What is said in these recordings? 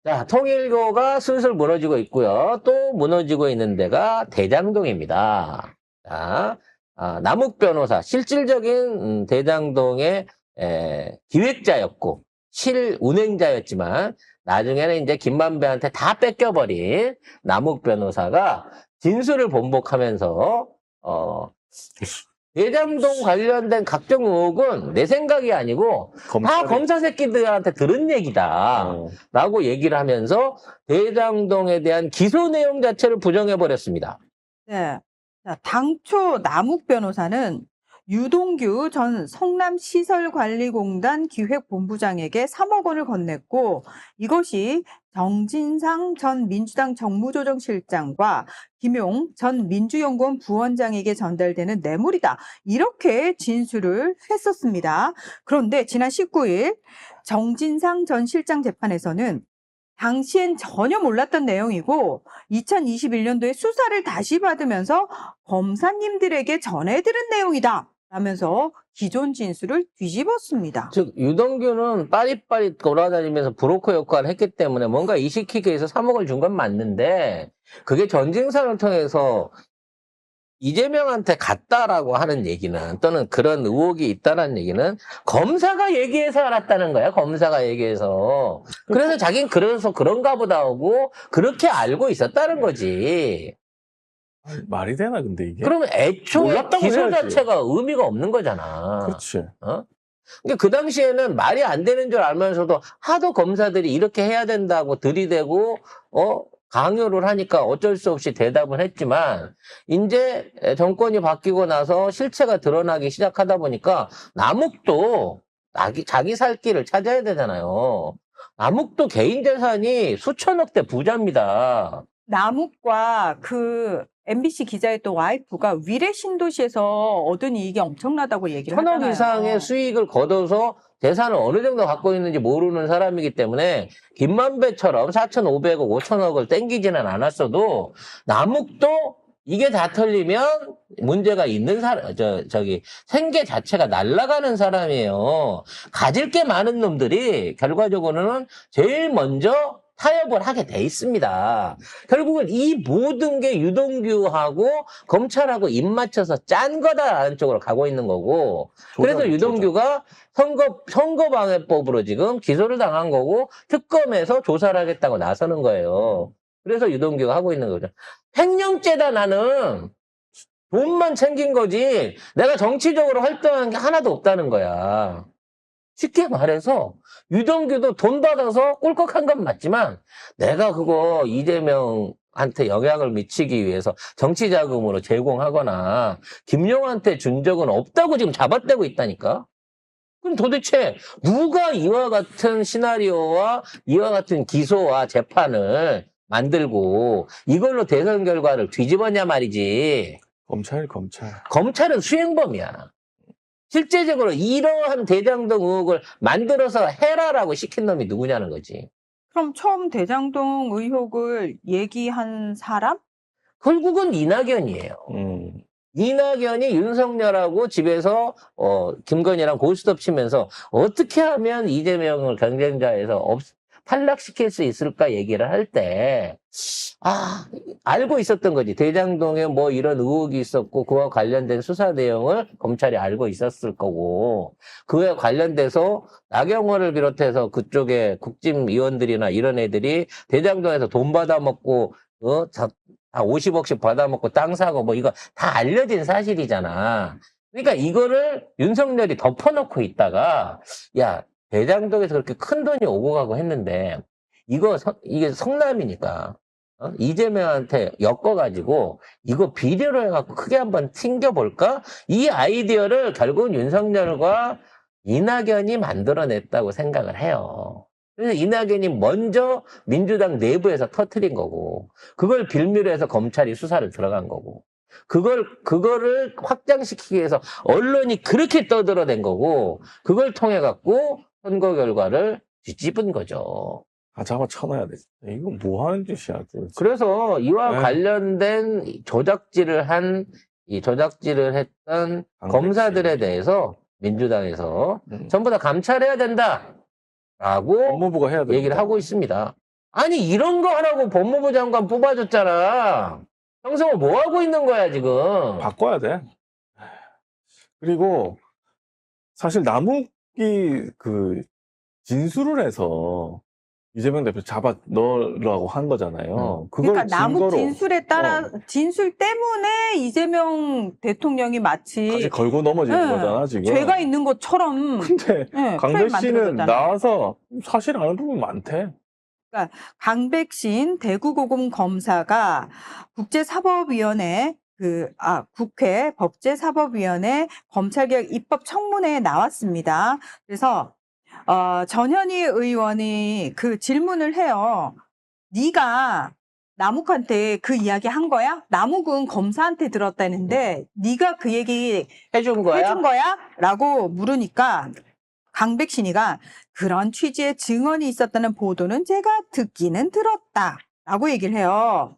자, 통일교가 슬슬 무너지고 있고요. 또 무너지고 있는 데가 대장동입니다. 자, 남욱 변호사, 실질적인 대장동의 기획자였고 실운행자였지만 나중에는 이제 김만배한테 다 뺏겨버린 남욱 변호사가 진술을 번복하면서 대장동 관련된 각종 의혹은 내 생각이 아니고 다 검사 새끼들한테 들은 얘기다 라고 얘기를 하면서 대장동에 대한 기소 내용 자체를 부정해버렸습니다. 네. 자, 당초 남욱 변호사는 유동규 전 성남시설관리공단 기획본부장에게 3억 원을 건넸고 이것이 정진상 전 민주당 정무조정실장과 김용 전 민주연구원 부원장에게 전달되는 뇌물이다. 이렇게 진술을 했었습니다. 그런데 지난 19일 정진상 전 실장 재판에서는 당시엔 전혀 몰랐던 내용이고 2021년도에 수사를 다시 받으면서 검사님들에게 전해들은 내용이다 라면서 기존 진술을 뒤집었습니다. 즉 유동규는 빠릿빠릿 돌아다니면서 브로커 역할을 했기 때문에 뭔가 이식키게 해서 3억을 준 건 맞는데 그게 전진상을 통해서 이재명한테 갔다라고 하는 얘기는 또는 그런 의혹이 있다는 얘기는 검사가 얘기해서 알았다는 거야. 검사가 얘기해서. 그래서 자기는 그래서 그런가 보다 하고 그렇게 알고 있었다는 거지. 말이 되나 근데 이게? 그러면 애초에 몰랐다고 기소 해야지. 자체가 의미가 없는 거잖아. 그렇지. 어? 그러니까 그 당시에는 말이 안 되는 줄 알면서도 하도 검사들이 이렇게 해야 된다고 들이대고 강요를 하니까 어쩔 수 없이 대답을 했지만 이제 정권이 바뀌고 나서 실체가 드러나기 시작하다 보니까 남욱도 자기 살 길을 찾아야 되잖아요. 남욱도 개인 재산이 수천억대 부자입니다. 남욱과 그 MBC 기자였던 와이프가 위례 신도시에서 얻은 이익이 엄청나다고 얘기를 하잖아요. 1,000억 이상의 수익을 거둬서 재산을 어느 정도 갖고 있는지 모르는 사람이기 때문에 김만배처럼 4,500억, 5,000억을 땡기지는 않았어도 남욱도 이게 다 털리면 문제가 있는 사람, 생계 자체가 날아가는 사람이에요. 가질 게 많은 놈들이 결과적으로는 제일 먼저 타협을 하게 돼 있습니다. 결국은 이 모든 게 유동규하고 검찰하고 입 맞춰서 짠 거다라는 쪽으로 가고 있는 거고 그래서 유동규가 선거방해법으로 지금 기소를 당한 거고 특검에서 조사를 하겠다고 나서는 거예요. 그래서 유동규가 하고 있는 거죠. 횡령죄다 나는. 돈만 챙긴 거지 내가 정치적으로 활동한 게 하나도 없다는 거야. 쉽게 말해서 유동규도 돈 받아서 꿀꺽한 건 맞지만 내가 그거 이재명한테 영향을 미치기 위해서 정치 자금으로 제공하거나 김용한테 준 적은 없다고 지금 잡아떼고 있다니까. 그럼 도대체 누가 이와 같은 시나리오와 이와 같은 기소와 재판을 만들고 이걸로 대선 결과를 뒤집었냐 말이지. 검찰은 수행범이야. 실제적으로 이러한 대장동 의혹을 만들어서 해라라고 시킨 놈이 누구냐는 거지. 그럼 처음 대장동 의혹을 얘기한 사람? 결국은 이낙연이에요. 이낙연이 윤석열하고 집에서 김건희랑 고스톱 치면서 어떻게 하면 이재명을 경쟁자에서 탈락시킬 수 있을까 얘기를 할 때 알고 있었던 거지. 대장동에 뭐 이런 의혹이 있었고 그와 관련된 수사 내용을 검찰이 알고 있었을 거고 그에 관련돼서 나경원을 비롯해서 그쪽에 국짐위원들이나 이런 애들이 대장동에서 돈 받아먹고 다 50억씩 받아먹고 땅 사고 뭐 이거 다 알려진 사실이잖아. 그러니까 이거를 윤석열이 덮어놓고 있다가 야 대장동에서 그렇게 큰 돈이 오고 가고 했는데 이게 성남이니까 이재명한테 엮어가지고 이거 비리로 해갖고 크게 한번 튕겨볼까? 이 아이디어를 결국은 윤석열과 이낙연이 만들어냈다고 생각을 해요. 그래서 이낙연이 먼저 민주당 내부에서 터뜨린 거고 그걸 빌미로 해서 검찰이 수사를 들어간 거고 그거를 확장시키기 위해서 언론이 그렇게 떠들어댄 거고 그걸 통해 갖고 선거 결과를 뒤집은 거죠. 잡아 쳐놔야 돼. 이거 뭐 하는 짓이야. 도대체. 그래서 이와 관련된 조작질을 했던 검사들에 대해서 민주당에서 전부 다 감찰해야 된다라고 법무부가 해야 얘기를 하고 있습니다. 아니 이런 거 하라고 법무부 장관 뽑아줬잖아. 형성을 뭐 하고 있는 거야 지금? 바꿔야 돼. 그리고 사실 남욱이 그 진술을 해서 이재명 대표 잡아 넣으라고 한 거잖아요. 그걸 그러니까 남욱 증거로 진술에 따라 진술 때문에 이재명 대통령이 마치 같이 걸고 넘어지는 예, 거잖아 지금. 죄가 있는 것처럼 근데 예, 강배 프레임 씨는 만들어줬잖아요. 나와서 사실 아는 부분 많대. 강백신 대구고검검사가 국제사법위원회 국회 법제사법위원회 검찰개혁 입법 청문회에 나왔습니다. 그래서 전현희 의원이 그 질문을 해요. 네가 남욱한테 그 이야기 한 거야? 남욱은 검사한테 들었다는데 네가 그 얘기 해준 거야? 해준 거야? 라고 물으니까 강백신이가 그런 취지의 증언이 있었다는 보도는 제가 듣기는 들었다 라고 얘기를 해요.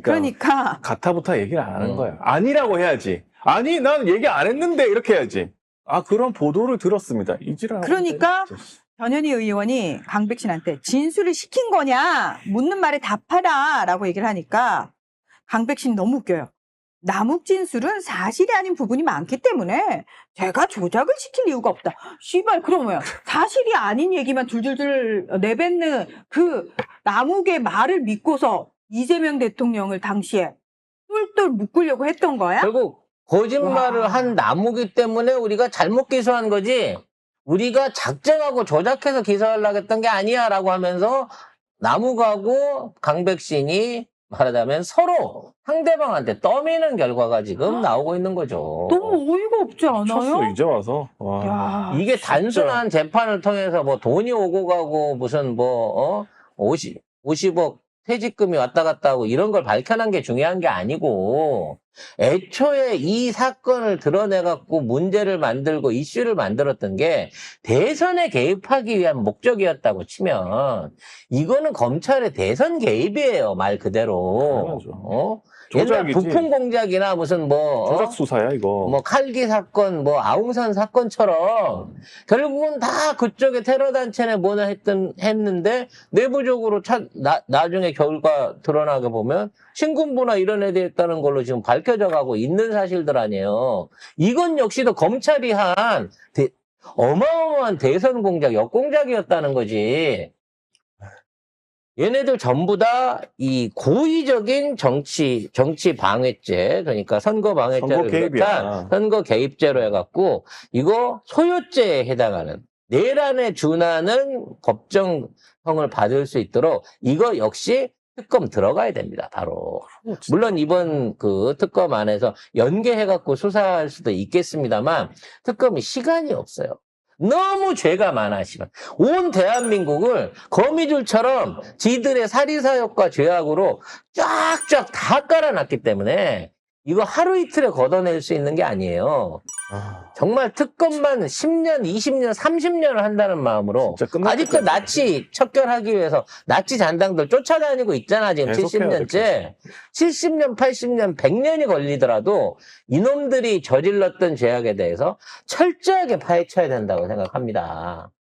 그러니까 가타부타 얘기를 안 하는 거야. 아니라고 해야지. 아니 난 얘기 안 했는데 이렇게 해야지. 아 그런 보도를 들었습니다. 이지랄. 그러니까 전현희 의원이 강백신한테 진술을 시킨 거냐 묻는 말에 답하라 라고 얘기를 하니까 강백신 너무 웃겨요. 남욱 진술은 사실이 아닌 부분이 많기 때문에 제가 조작을 시킬 이유가 없다. 씨발 그러면 사실이 아닌 얘기만 둘둘둘 내뱉는 그 남욱의 말을 믿고서 이재명 대통령을 당시에 똘똘 묶으려고 했던 거야? 결국 거짓말을 와. 한 남욱이 때문에 우리가 잘못 기소한 거지. 우리가 작정하고 조작해서 기소하려고 했던 게 아니야 라고 하면서 남욱하고 강백신이 말하자면 서로 상대방한테 떠미는 결과가 지금 나오고 있는 거죠. 너무 어이가 없지 않아요? 쳤어 이제 와서. 와. 야, 이게 진짜. 단순한 재판을 통해서 뭐 돈이 오고 가고 무슨 50억 퇴직금이 왔다 갔다 하고 이런 걸 밝혀낸 게 중요한 게 아니고 애초에 이 사건을 드러내갖고 문제를 만들고 이슈를 만들었던 게 대선에 개입하기 위한 목적이었다고 치면 이거는 검찰의 대선 개입이에요. 말 그대로. 당연하죠. 옛날 조작이지. 부품 공작이나 무슨 조작 수사야 이거. 뭐 칼기 사건, 뭐 아웅산 사건처럼 결국은 다 그쪽에 테러 단체네 뭐나 했는데 내부적으로 나중에 결과 드러나게 보면 신군부나 이런 애들 있다는 걸로 지금 밝혀져 가고 있는 사실들 아니에요. 이건 역시도 검찰이 한 어마어마한 대선 공작, 역공작이었다는 거지. 얘네들 전부 다 이 고의적인 정치 방해죄, 그러니까 선거 방해죄를 선거 개입이야. 비롯한 선거 개입죄로 해갖고 이거 소요죄에 해당하는 내란에 준하는 법정형을 받을 수 있도록 이거 역시 특검 들어가야 됩니다. 바로. 물론 이번 그 특검 안에서 연계해갖고 수사할 수도 있겠습니다만 특검이 시간이 없어요. 너무 죄가 많아, 씨발. 온 대한민국을 거미줄처럼 지들의 사리사욕과 죄악으로 쫙쫙 다 깔아놨기 때문에 이거 하루 이틀에 걷어낼 수 있는 게 아니에요. 정말 특검만 10년, 20년, 30년을 한다는 마음으로 진짜 끝날 아직도 때까지. 나치 척결하기 위해서 나치 잔당들 쫓아다니고 있잖아, 지금 계속 해야 돼, 70년째. 70년, 80년, 100년이 걸리더라도 이놈들이 저질렀던 죄악에 대해서 철저하게 파헤쳐야 된다고 생각합니다.